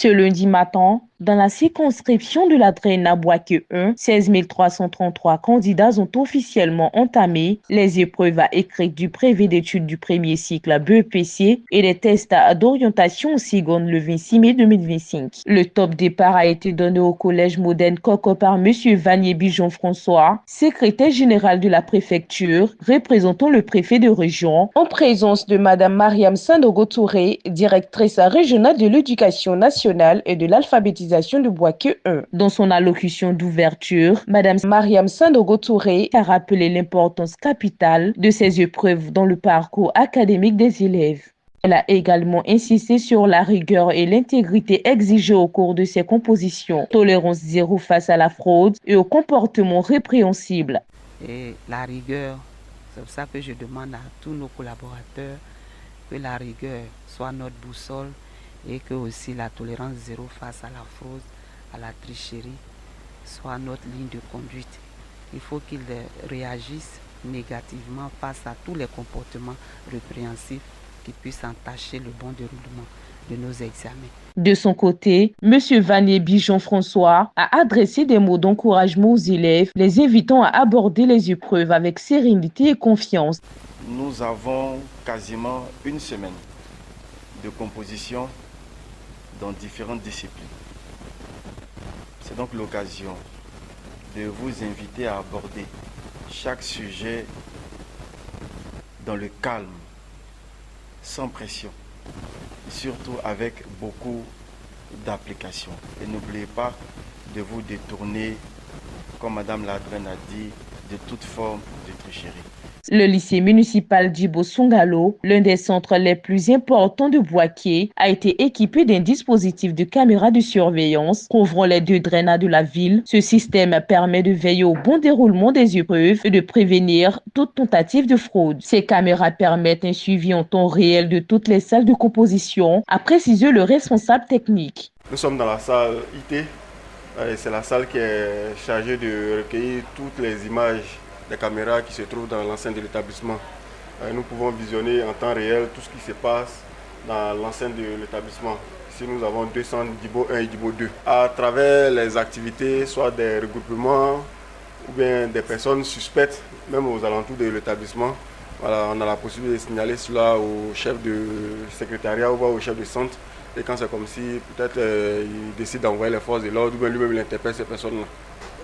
Ce lundi matin, dans la circonscription de la Drena Bouaké 1, 16 333 candidats ont officiellement entamé les épreuves écrites du brevet d'études du premier cycle BEPC et les tests d'orientation au seconde le 26 mai 2025. Le top départ a été donné au collège moderne Coco par M. Vanier Bijon François, secrétaire général de la préfecture, représentant le préfet de région, en présence de Mme Mariam Sandogo Touré, directrice régionale de l'éducation nationale et de l'alphabétisation de Bouaké 1. Dans son allocution d'ouverture, Mme Mariam Sandogo Touré a rappelé l'importance capitale de ces épreuves dans le parcours académique des élèves. Elle a également insisté sur la rigueur et l'intégrité exigées au cours de ces compositions, tolérance zéro face à la fraude et au comportement répréhensible. Et la rigueur, c'est pour ça que je demande à tous nos collaborateurs que la rigueur soit notre boussole et que aussi la tolérance zéro face à la fraude, à la tricherie, soit notre ligne de conduite. Il faut qu'ils réagissent négativement face à tous les comportements répréhensibles qui puissent entacher le bon déroulement de nos examens. De son côté, M. Vanier Bijon François a adressé des mots d'encouragement aux élèves, les invitant à aborder les épreuves avec sérénité et confiance. Nous avons quasiment une semaine de composition dans différentes disciplines. C'est donc l'occasion de vous inviter à aborder chaque sujet dans le calme, sans pression, et surtout avec beaucoup d'application. Et n'oubliez pas de vous détourner, comme Mme Ladrenne a dit, de toute forme de tricherie. Le lycée municipal d'Ibo Songalo, l'un des centres les plus importants de Bouaké, a été équipé d'un dispositif de caméras de surveillance couvrant les 2 drainats de la ville. Ce système permet de veiller au bon déroulement des épreuves et de prévenir toute tentative de fraude. Ces caméras permettent un suivi en temps réel de toutes les salles de composition, a précisé le responsable technique. Nous sommes dans la salle IT. C'est la salle qui est chargée de recueillir toutes les images des caméras qui se trouvent dans l'enceinte de l'établissement. Nous pouvons visionner en temps réel tout ce qui se passe dans l'enceinte de l'établissement. Ici, nous avons 2 centres, Dibo 1 et Dibo 2. À travers les activités, soit des regroupements ou bien des personnes suspectes, même aux alentours de l'établissement, voilà, on a la possibilité de signaler cela au chef de secrétariat ou au chef de centre. Et quand c'est comme si peut-être il décide d'envoyer les forces de l'ordre ou bien lui-même il interpelle ces personnes-là.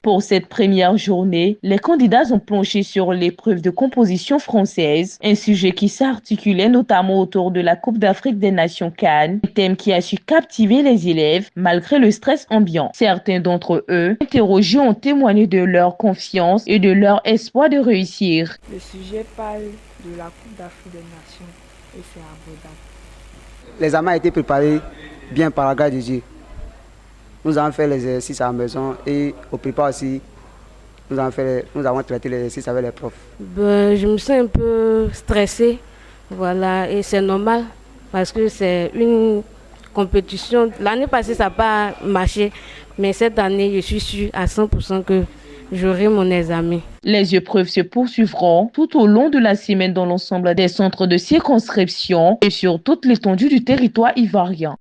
Pour cette première journée, les candidats ont plongé sur l'épreuve de composition française, un sujet qui s'articulait notamment autour de la Coupe d'Afrique des Nations CAN, un thème qui a su captiver les élèves malgré le stress ambiant. Certains d'entre eux, interrogés, ont témoigné de leur confiance et de leur espoir de réussir. Le sujet parle de la Coupe d'Afrique des Nations et c'est abordable. L'examen a été préparé bien par la grâce de Dieu. Nous avons fait les exercices à la maison et au prépa aussi, nous avons traité les exercices avec les profs. Je me sens un peu stressée, voilà, et c'est normal parce que c'est une compétition. L'année passée, ça n'a pas marché, mais cette année, je suis sûre à 100% que j'aurai mon examen. Les épreuves se poursuivront tout au long de la semaine dans l'ensemble des centres de circonscription et sur toute l'étendue du territoire ivoirien.